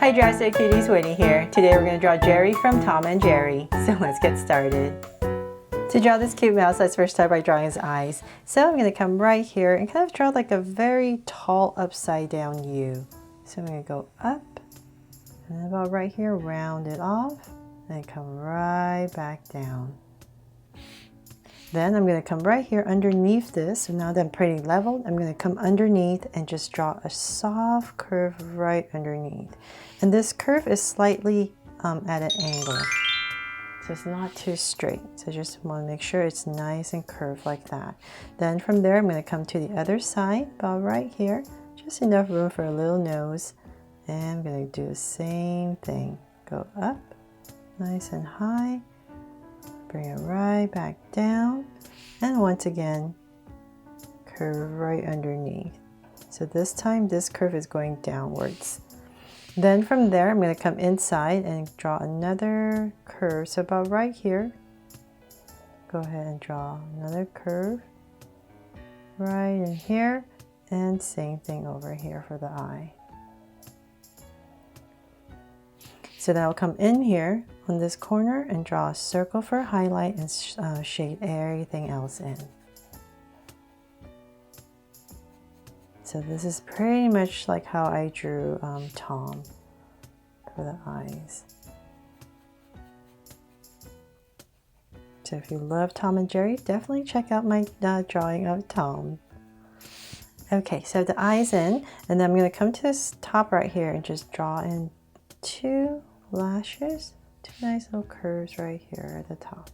Hi Drastic Cuties, Winnie here. Today we're going to draw Jerry from Tom and Jerry. So let's get started. To draw this cute mouse, let's first start by drawing his eyes. So I'm going to come right here and kind of draw like a very tall upside down U. So I'm going to go up and then about right here, round it off and come right back down. Then I'm going to come right here underneath this. So now that I'm pretty leveled, I'm going to come underneath and just draw a soft curve right underneath. And this curve is slightly at an angle. So it's not too straight. So just want to make sure it's nice and curved like that. Then from there, I'm going to come to the other side, about right here. Just enough room for a little nose. And I'm going to do the same thing. Go up, nice and high. Bring it right back down, and once again, curve right underneath. So this time, this curve is going downwards. Then from there, I'm going to come inside and draw another curve. So about right here, go ahead and draw another curve right in here, and same thing over here for the eye. So then I'll come in here on this corner and draw a circle for a highlight and shade everything else in. So this is pretty much like how I drew Tom for the eyes. So if you love Tom and Jerry, definitely check out my drawing of Tom. Okay, so the eyes in, and then I'm going to come to this top right here and just draw in two lashes, two nice little curves right here at the top.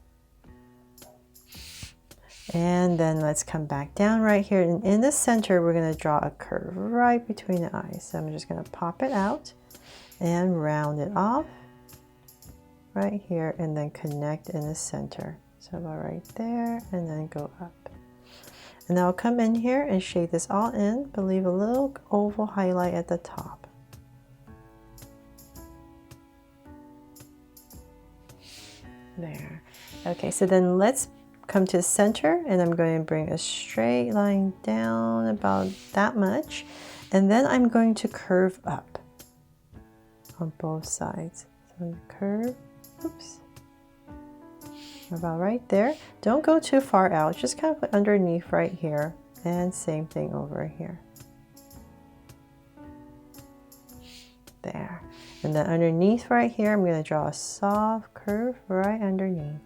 And then let's come back down right here, and in the center we're going to draw a curve right between the eyes. So I'm just going to pop it out and round it off right here, and then connect in the center. So about right there, and then go up. And now I'll come in here and shade this all in, but leave a little oval highlight at the top. There. Okay, so then let's come to the center, and I'm going to bring a straight line down about that much, and then I'm going to curve up on both sides. So curve, oops, about right there. Don't go too far out, just kind of underneath right here, and same thing over here. There. And then underneath right here, I'm going to draw a soft curve right underneath.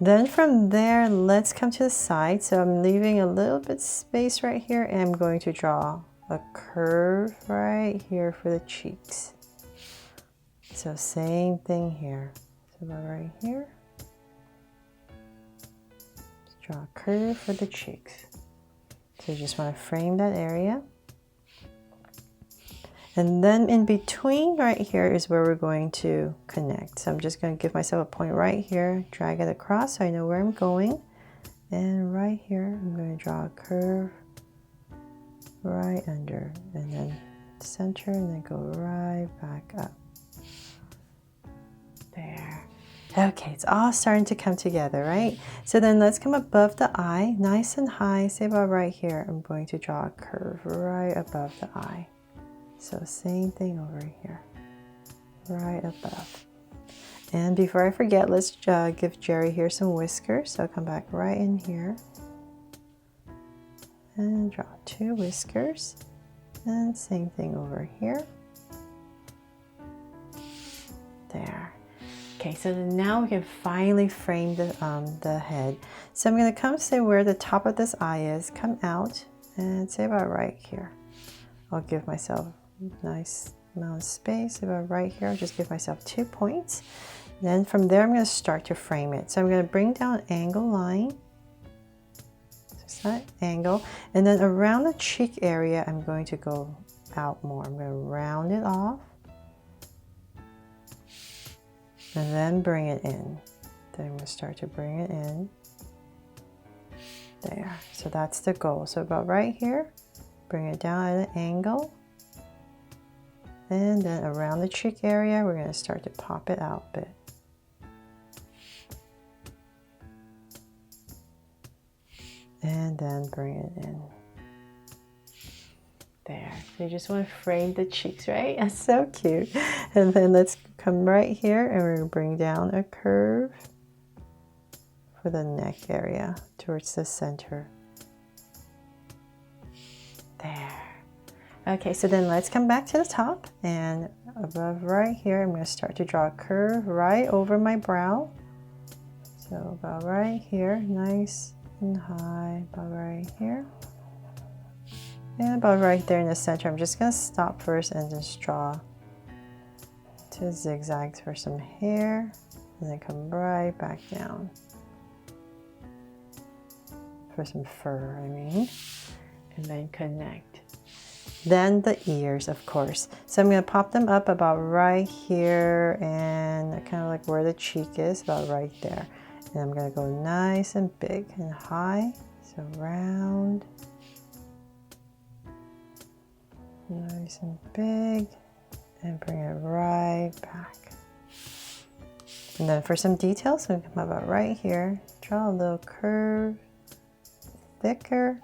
Then from there, let's come to the side. So I'm leaving a little bit space right here, and I'm going to draw a curve right here for the cheeks. So same thing here. So about right here. Just draw a curve for the cheeks. So you just want to frame that area. And then in between right here is where we're going to connect. So I'm just going to give myself a point right here, drag it across so I know where I'm going. And right here, I'm going to draw a curve right under, and then center, and then go right back up. There. Okay, it's all starting to come together, right? So then let's come above the eye, nice and high. Say about right here, I'm going to draw a curve right above the eye. So same thing over here, right above. And before I forget, let's give Jerry here some whiskers. So I'll come back right in here and draw two whiskers. And same thing over here. There. Okay, so now we can finally frame the head. So I'm going to come say where the top of this eye is, come out, and say about right here. I'll give myself nice amount of space about right here. I'll just give myself 2 points. Then from there, I'm going to start to frame it. So I'm going to bring down an angle line, just that angle, and then around the cheek area, I'm going to go out more. I'm going to round it off, and then bring it in. Then I'm going to start to bring it in. There. So that's the goal. So about right here, bring it down at an angle. And then around the cheek area, we're going to start to pop it out a bit. And then bring it in. There. So you just want to frame the cheeks, right? That's so cute. And then let's come right here and we're going to bring down a curve for the neck area towards the center. There. Okay, so then let's come back to the top, and above right here, I'm going to start to draw a curve right over my brow. So about right here, nice and high, about right here. And about right there in the center, I'm just going to stop first and just draw 2 zigzags for some hair, and then come right back down for some fur, I mean, and then connect. Then the ears, of course. So I'm going to pop them up about right here and kind of like where the cheek is, about right there. And I'm going to go nice and big and high, so round. Nice and big, and bring it right back. And then for some details, I'm going to come about right here, draw a little curve, thicker,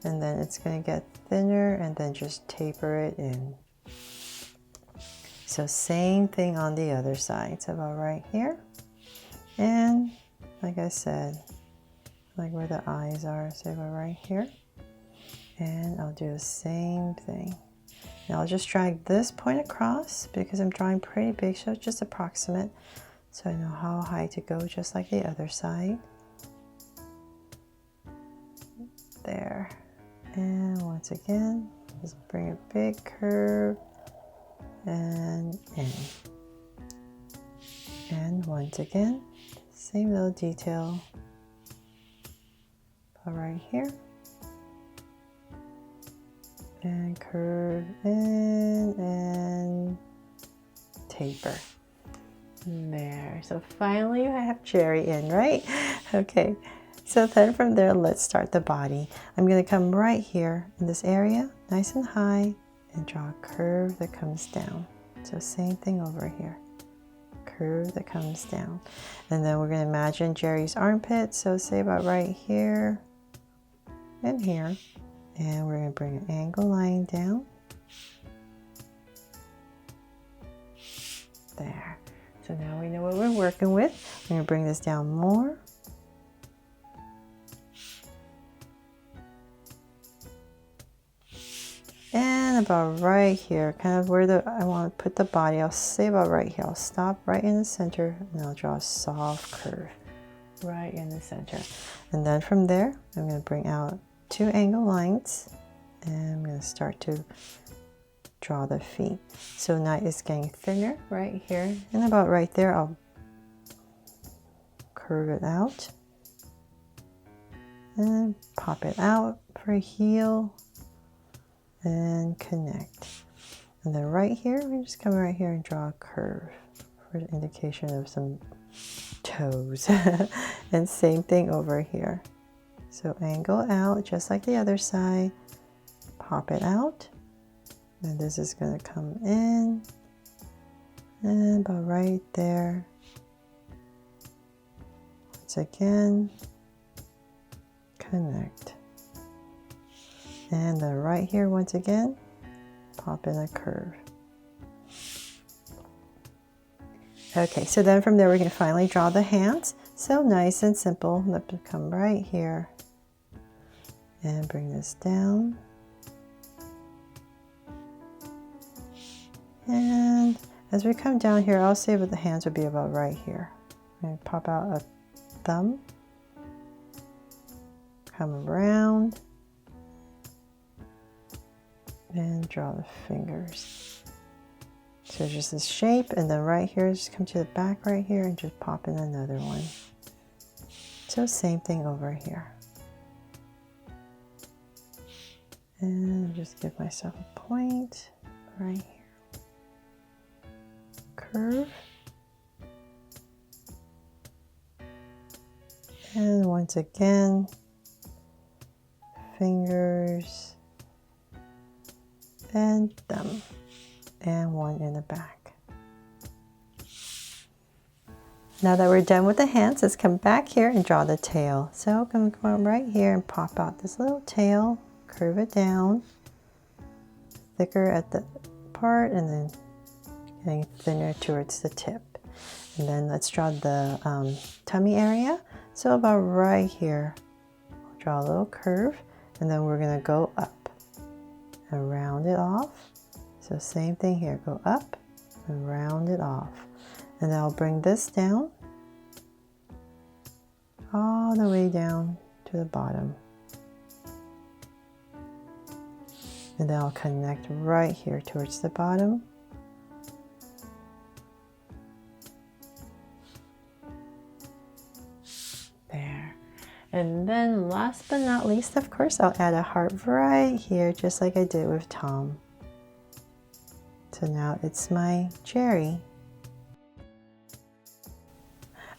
and then it's going to get thinner, and then just taper it in. So same thing on the other side, so about right here. And like I said, like where the eyes are, so about right here. And I'll do the same thing. Now I'll just drag this point across because I'm drawing pretty big, so it's just approximate, so I know how high to go, just like the other side. There. And once again, just bring a big curve and in. And once again, same little detail. About right here. And curve in and taper. There. So finally I have Jerry in, right? Okay. So then from there, let's start the body. I'm going to come right here in this area, nice and high, and draw a curve that comes down. So same thing over here. Curve that comes down. And then we're going to imagine Jerry's armpit. So say about right here and here. And we're going to bring an angle line down. There. So now we know what we're working with. We're going to bring this down more. And about right here, kind of where I want to put the body, I'll say about right here. I'll stop right in the center and I'll draw a soft curve right in the center. And then from there, I'm going to bring out 2 angle lines, and I'm going to start to draw the feet. So now it's getting thinner right here, and about right there I'll curve it out and pop it out for a heel and connect. And then right here, we just come right here and draw a curve for an indication of some toes. And same thing over here. So angle out just like the other side, pop it out, and this is going to come in and about right there. Once again, connect. And then right here, once again, pop in a curve. Okay, so then from there we're going to finally draw the hands. So nice and simple. Let's come right here and bring this down. And as we come down here, I'll say that the hands would be about right here. I'm going to pop out a thumb, come around, and draw the fingers. So just this shape, and then right here, just come to the back right here and just pop in another one. So same thing over here. And just give myself a point right here. Curve. And once again, fingers and thumb, and one in the back. Now that we're done with the hands, let's come back here and draw the tail. So I'm going to come right here and pop out this little tail, curve it down, thicker at the part and then getting thinner towards the tip. And then let's draw the tummy area. So about right here, we'll draw a little curve, and then we're gonna go up and round it off. So same thing here, go up and round it off. And then I'll bring this down, all the way down to the bottom. And then I'll connect right here towards the bottom. There. And then last but not least, of course, I'll add a heart right here, just like I did with Tom. So now it's my Jerry.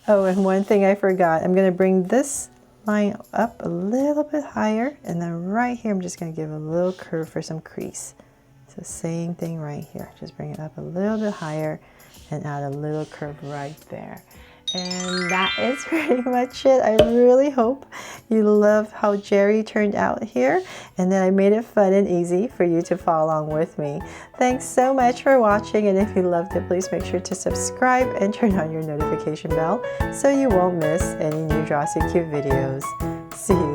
Oh, and one thing I forgot, I'm going to bring this line up a little bit higher, and then right here I'm just going to give a little curve for some crease. So same thing right here, just bring it up a little bit higher and add a little curve right there. And that is pretty much it. I really hope you love how Jerry turned out here, and that I made it fun and easy for you to follow along with me. Thanks so much for watching, and if you loved it, please make sure to subscribe and turn on your notification bell so you won't miss any new Draw So Cute videos. See you